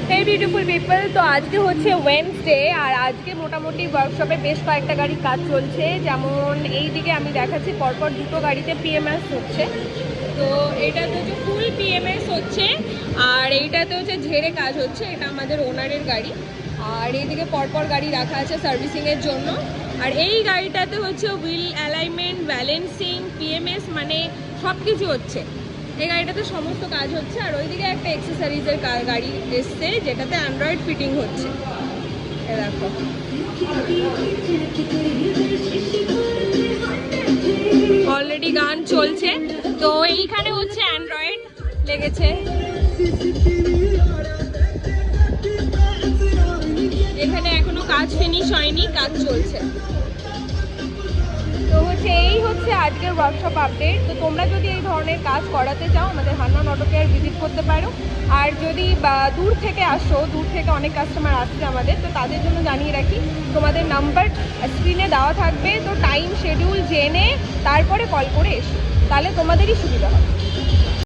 হে beautiful people, তো আজকে হচ্ছে ওয়েডনেসডে আর আজকে মোটামুটি ওয়ার্কশপে বেশ কয়েকটা গাড়ির কাজ চলছে। যেমন এই দিকে আমি দেখাচ্ছি পরপর দুটো গাড়িতে পিএমএস হচ্ছে। তো এইটাতে হচ্ছে ফুল পিএমএস হচ্ছে আর এইটাতে হচ্ছে ঝেড়ে কাজ হচ্ছে। এটা আমাদের ওনারের গাড়ি আর এইদিকে পরপর গাড়ি রাখা আছে সার্ভিসিংয়ের জন্য। আর এই গাড়িটাতে হচ্ছে হুইল অ্যালাইনমেন্ট, ব্যালেন্সিং, পিএমএস মানে সব কিছু হচ্ছে। এই গাড়িটাতে সমস্ত কাজ হচ্ছে। আর ওইদিকে একটা অ্যাক্সেসরিজের গাড়ি এসছে যেটাতে অ্যান্ড্রয়েড ফিটিং হচ্ছে। এ দেখো, অলরেডি গান চলছে। তো এইখানে হচ্ছে অ্যান্ড্রয়েড লেগেছে, এখানে এখনো কাজ ফিনিশ হয়নি, কাজ চলছে। তো হচ্ছে এই হচ্ছে আজকের ওয়ার্কশপ আপডেট। তো তোমরা যদি এই ধরনের কাজ করাতে চাও আমাদের হান্নান অটো কেয়ার ভিজিট করতে পারো। আর যদি দূর থেকে আসো, দূর থেকে অনেক কাস্টমার আসছে আমাদের, তো তাদের জন্য জানিয়ে রাখি তোমাদের নাম্বার স্ক্রিনে দেওয়া থাকবে। তো টাইম শিডিউল জেনে তারপরে কল করে এসো, তাহলে তোমাদেরই সুবিধা হবে।